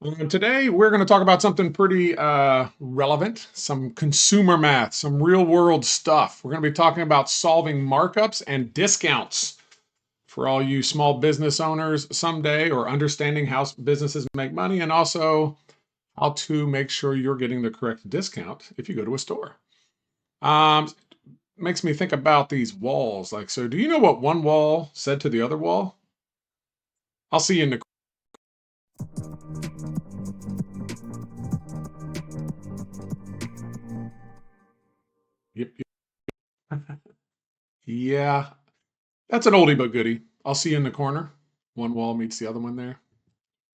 Today, we're going to talk about something pretty relevant, some consumer math, some real world stuff. We're going to be talking about solving markups and discounts for all you small business owners someday, or understanding how businesses make money, and also how to make sure you're getting the correct discount if you go to a store. Um, Makes me think about these walls. Like, so do you know what one wall said to the other wall? I'll see you in the. Yep, yep. Yeah, that's an oldie but goodie. I'll see you in the corner. One wall meets the other one there.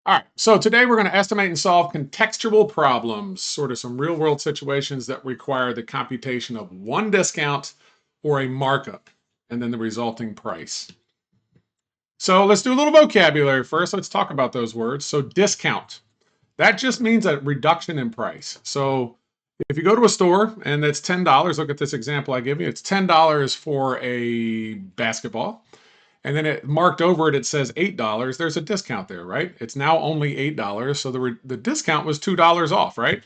All right, so today we're going to estimate and solve contextual problems, sort of some real world situations that require the computation of one discount or a markup, and then the resulting price. So let's do a little vocabulary first. Let's talk about those words. So discount, that just means a reduction in price. So if you go to a store and it's $10, look at this example I give you, it's $10 for a basketball. And then it marked over it, it says $8. There's a discount there, right? It's now only $8. So the discount was $2 off, right?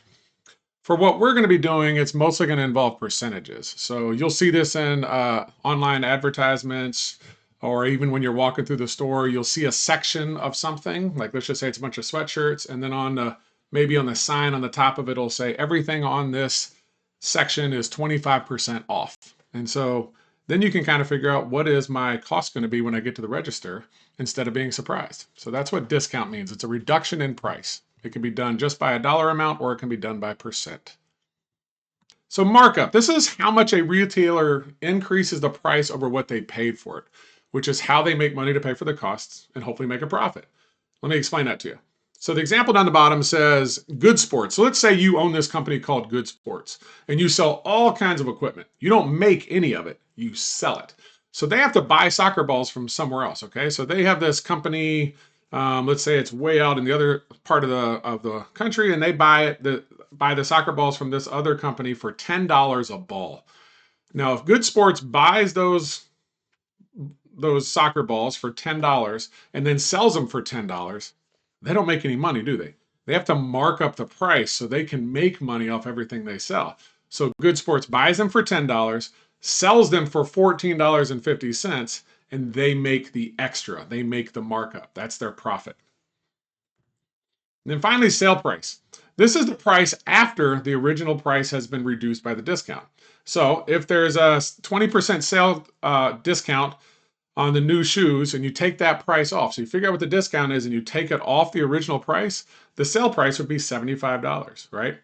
For what we're going to be doing, it's mostly going to involve percentages. So you'll see this in online advertisements, or even when you're walking through the store, you'll see a section of something. Like, let's just say it's a bunch of sweatshirts, and then maybe on the sign on the top of it, it'll say everything on this section is 25% off. And so then you can kind of figure out, what is my cost going to be when I get to the register, instead of being surprised. So that's what discount means. It's a reduction in price. It can be done just by a dollar amount, or it can be done by percent. So markup, this is how much a retailer increases the price over what they paid for it, which is how they make money to pay for the costs and hopefully make a profit. Let me explain that to you. So the example down the bottom says Good Sports. So let's say you own this company called Good Sports, and you sell all kinds of equipment. You don't make any of it, you sell it. So they have to buy soccer balls from somewhere else, okay? So they have this company, let's say it's way out in the other part of the country, and they buy the soccer balls from this other company for $10 a ball. Now, if Good Sports buys those soccer balls for $10 and then sells them for $10, they don't make any money, do they? They have to mark up the price so they can make money off everything they sell. So Good Sports buys them for $10, sells them for $14.50, and they make the extra. They make the markup. That's their profit. And then finally, sale price. This is the price after the original price has been reduced by the discount. So if there's a 20% sale discount on the new shoes, and you take that price off, so you figure out what the discount is and you take it off the original price, the sale price would be $75, right?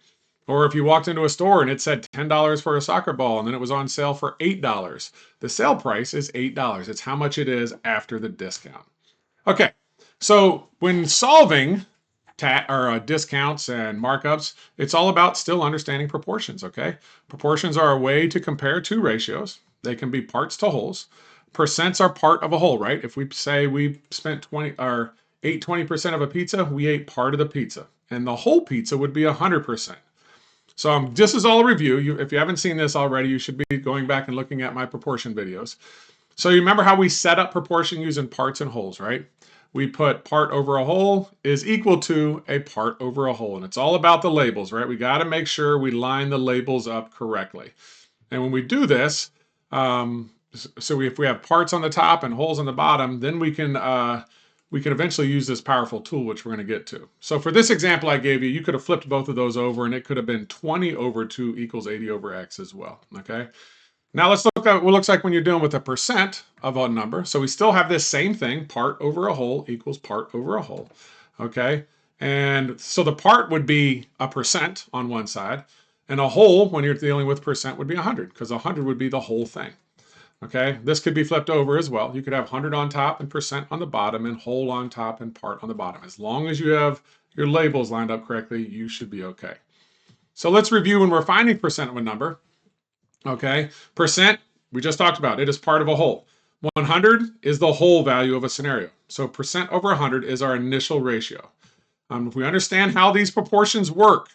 Or if you walked into a store and it said $10 for a soccer ball and then it was on sale for $8, the sale price is $8. It's how much it is after the discount. Okay, so when solving discounts and markups, it's all about still understanding proportions, okay? Proportions are a way to compare two ratios. They can be parts to wholes. Percents are part of a whole, right? If we say we spent 20 or ate 20% of a pizza, we ate part of the pizza. And the whole pizza would be 100%. So this is all a review. If you haven't seen this already, you should be going back and looking at my proportion videos. So you remember how we set up proportion using parts and wholes, right? We put part over a whole is equal to a part over a whole. And it's all about the labels, right? We got to make sure we line the labels up correctly. And when we do this, so if we have parts on the top and holes on the bottom, then we can eventually use this powerful tool, which we're going to get to. So for this example I gave you, you could have flipped both of those over, and it could have been 20 over 2 equals 80 over x as well, okay? Now let's look at what it looks like when you're dealing with a percent of a number. So we still have this same thing, part over a whole equals part over a whole, okay? And so the part would be a percent on one side, and a whole, when you're dealing with percent, would be 100, because 100 would be the whole thing. Okay, this could be flipped over as well. You could have 100 on top and percent on the bottom, and whole on top and part on the bottom. As long as you have your labels lined up correctly, you should be okay. So let's review when we're finding percent of a number. Okay, percent, we just talked about, it is part of a whole. 100 is the whole value of a scenario. So percent over 100 is our initial ratio. If we understand how these proportions work,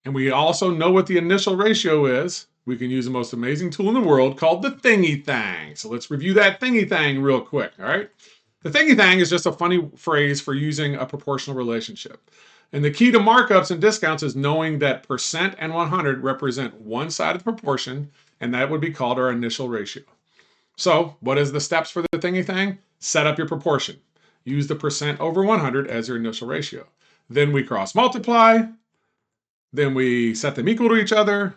and we also know what the initial ratio is, we can use the most amazing tool in the world called the THANG. So let's review that THANG real quick, all right? The thingy thang is just a funny phrase for using a proportional relationship. And the key to markups and discounts is knowing that percent and 100 represent one side of the proportion, and that would be called our initial ratio. So what is the steps for the thingy thang? Set up your proportion. Use the percent over 100 as your initial ratio. Then we cross multiply. Then we set them equal to each other.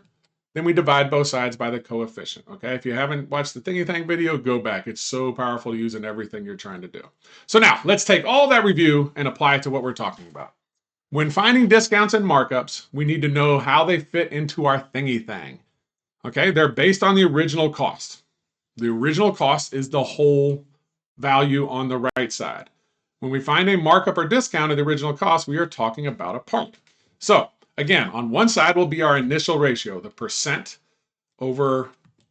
Then we divide both sides by the coefficient. Okay, if you haven't watched the thingy thang video, go back. It's so powerful to use in everything you're trying to do. So now let's take all that review and apply it to what we're talking about. When finding discounts and markups, we need to know how they fit into our thingy thang. Okay, they're based on the original cost. The original cost is the whole value on the right side. When we find a markup or discount of the original cost, we are talking about a part. So again, on one side will be our initial ratio, the percent over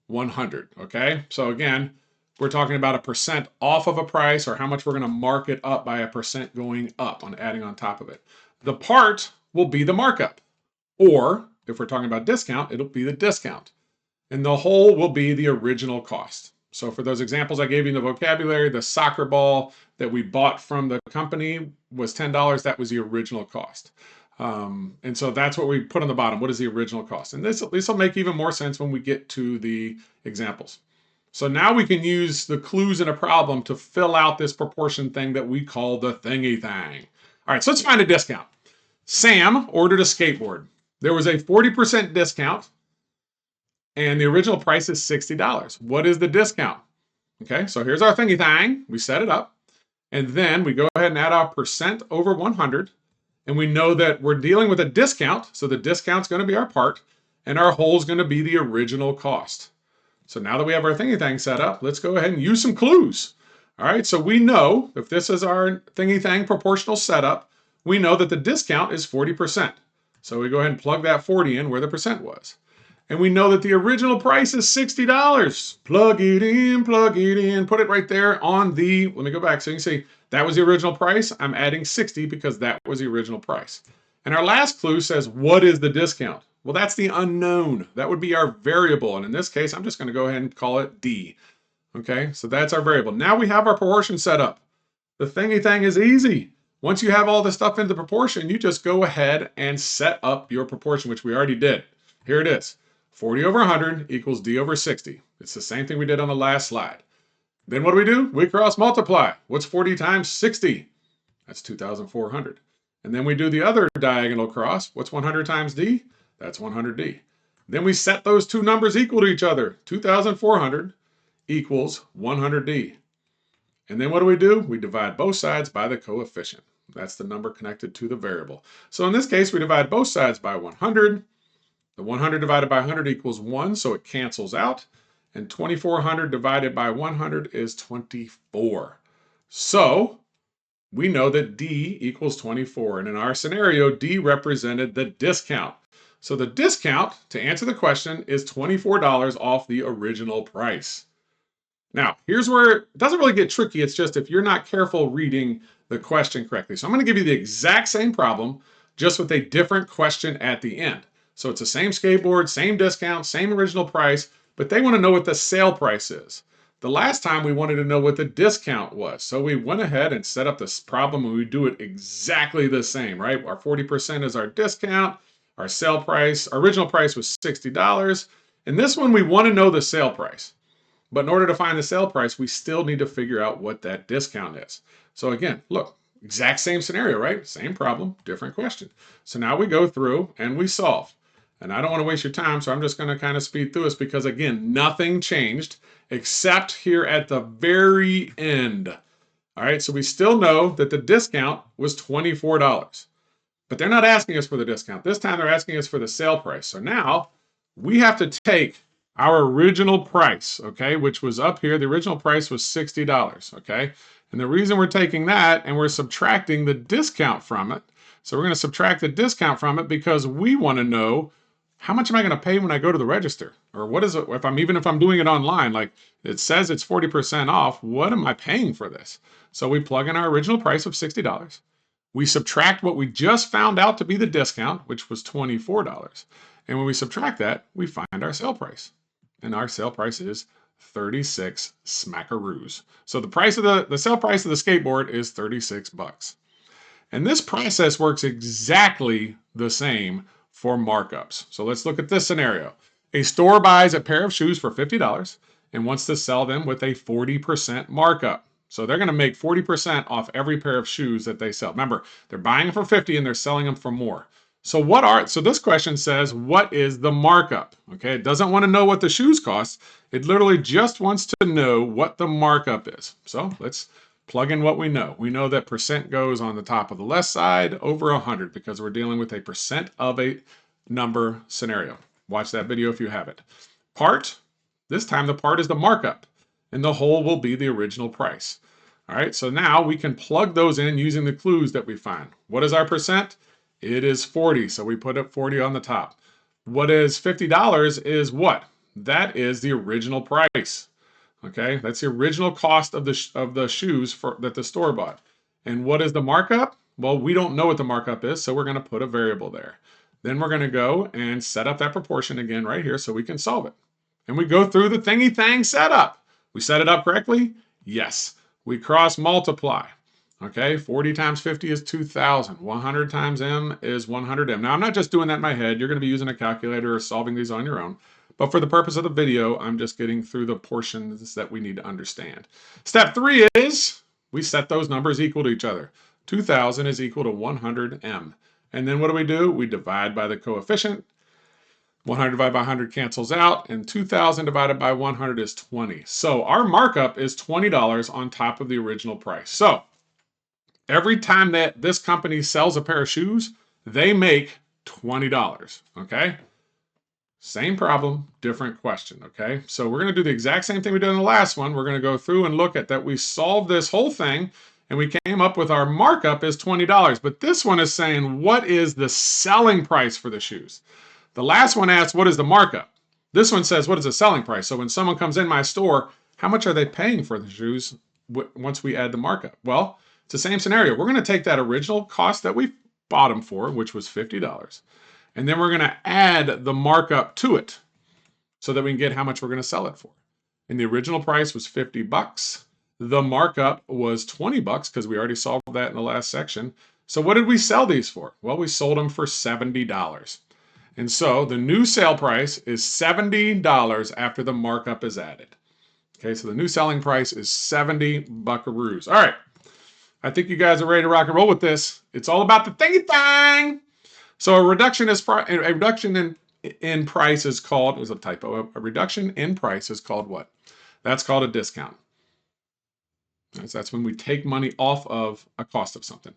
100, okay? So again, we're talking about a percent off of a price or how much we're gonna mark it up by a percent going up on adding on top of it. The part will be the markup, or if we're talking about discount, it'll be the discount. And the whole will be the original cost. So for those examples I gave you in the vocabulary, the soccer ball that we bought from the company was $10. That was the original cost. And so that's what we put on the bottom. What is the original cost? And this will make even more sense when we get to the examples. So now we can use the clues in a problem to fill out this proportion thing that we call the thingy thang. All right, so let's find a discount. Sam ordered a skateboard. There was a 40% discount, and the original price is $60. What is the discount? Okay, so here's our thingy thang. We set it up, and then we go ahead and add our percent over 100, and we know that we're dealing with a discount, so the discount's going to be our part, and our whole is going to be the original cost. So now that we have our thingy thang set up, let's go ahead and use some clues. All right, so we know if this is our thingy thang proportional setup, we know that the discount is 40%. So we go ahead and plug that 40 in where the percent was. And we know that the original price is $60. Plug it in, put it right there on the, let me go back so you can see, that was the original price. I'm adding 60 because that was the original price. And our last clue says, what is the discount? Well, that's the unknown. That would be our variable. And in this case, I'm just going to go ahead and call it D. Okay, so that's our variable. Now we have our proportion set up. The thingy thang is easy. Once you have all the stuff into proportion, you just go ahead and set up your proportion, which we already did. Here it is. 40 over 100 equals D over 60. It's the same thing we did on the last slide. Then what do? We cross multiply. What's 40 times 60? That's 2,400. And then we do the other diagonal cross. What's 100 times D? That's 100D. Then we set those two numbers equal to each other. 2,400 equals 100D. And then what do? We divide both sides by the coefficient. That's the number connected to the variable. So in this case, we divide both sides by 100. The 100 divided by 100 equals 1, so it cancels out. And 2,400 divided by 100 is 24. So we know that D equals 24. And in our scenario, D represented the discount. So the discount, to answer the question, is $24 off the original price. Now, here's where it doesn't really get tricky. It's just if you're not careful reading the question correctly. So I'm going to give you the exact same problem, just with a different question at the end. So it's the same skateboard, same discount, same original price, but they want to know what the sale price is. The last time we wanted to know what the discount was. So we went ahead and set up this problem and we do it exactly the same, right? Our 40% is our discount. Our sale price, our original price was $60. And this one, we want to know the sale price. But in order to find the sale price, we still need to figure out what that discount is. So again, look, exact same scenario, right? Same problem, different question. So now we go through and we solve. And I don't want to waste your time, so I'm just going to kind of speed through this because, again, nothing changed except here at the very end. All right, so we still know that the discount was $24. But they're not asking us for the discount. This time they're asking us for the sale price. So now we have to take our original price, okay, which was up here. The original price was $60, okay? And the reason we're taking that and we're subtracting the discount from it, so we're going to subtract the discount from it because we want to know how much am I going to pay when I go to the register? Or what is it, even if I'm doing it online, like it says it's 40% off, what am I paying for this? So we plug in our original price of $60. We subtract what we just found out to be the discount, which was $24. And when we subtract that, we find our sale price. And our sale price is 36 smackaroos. So the price of the sale price of the skateboard is 36 bucks. And this process works exactly the same for markups. So let's look at this scenario. A store buys a pair of shoes for $50 and wants to sell them with a 40% markup. So they're going to make 40% off every pair of shoes that they sell. Remember, they're buying them for 50 and they're selling them for more. So this question says, what is the markup? Okay, it doesn't want to know what the shoes cost. It literally just wants to know what the markup is. So let's plug in what we know. We know that percent goes on the top of the left side over 100 because we're dealing with a percent of a number scenario. Watch that video if you haven't. Part, this time the part is the markup and the whole will be the original price. All right, so now we can plug those in using the clues that we find. What is our percent? It is 40, so we put up 40 on the top. What is $50 is what? That is the original price. Okay, that's the original cost of the shoes that the store bought. And what is the markup? Well, we don't know what the markup is, so we're going to put a variable there. Then we're going to go and set up that proportion again right here so we can solve it. And we go through the thingy thang setup. We set it up correctly? Yes. We cross multiply. Okay, 40 times 50 is 2,000. 100 times M is 100M. Now, I'm not just doing that in my head. You're going to be using a calculator or solving these on your own. But for the purpose of the video, I'm just getting through the portions that we need to understand. Step 3 is we set those numbers equal to each other. 2,000 is equal to 100M. And then what do? We divide by the coefficient. 100 divided by 100 cancels out, and 2,000 divided by 100 is 20. So our markup is $20 on top of the original price. So every time that this company sells a pair of shoes, they make $20, okay? Same problem, different question, okay? So we're going to do the exact same thing we did in the last one. We're going to go through and look at that. We solved this whole thing, and we came up with our markup is $20. But this one is saying, what is the selling price for the shoes? The last one asks, what is the markup? This one says, what is the selling price? So when someone comes in my store, how much are they paying for the shoes once we add the markup? Well, it's the same scenario. We're going to take that original cost that we bought them for, which was $50, and then we're going to add the markup to it so that we can get how much we're going to sell it for. And the original price was 50 bucks. The markup was 20 bucks because we already solved that in the last section. So what did we sell these for? Well, we sold them for $70. And so the new sale price is $70 after the markup is added. Okay, so the new selling price is 70 buckaroos. All right, I think you guys are ready to rock and roll with this. It's all about the thingy thang. So a reduction in price is called, it was a typo, a reduction in price is called what? That's called a discount. That's when we take money off of a cost of something.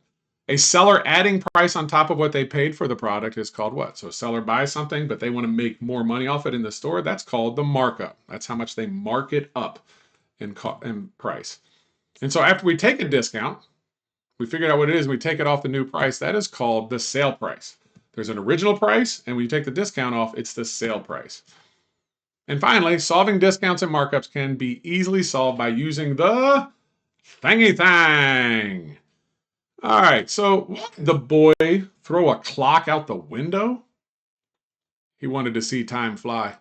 A seller adding price on top of what they paid for the product is called what? So a seller buys something, but they want to make more money off it in the store. That's called the markup. That's how much they mark it up in price. And so after we take a discount, we figured out what it is, and we take it off the new price. That is called the sale price. There's an original price, and when you take the discount off, it's the sale price. And finally, solving discounts and markups can be easily solved by using the thingy thang. All right, so why did the boy throw a clock out the window? He wanted to see time fly.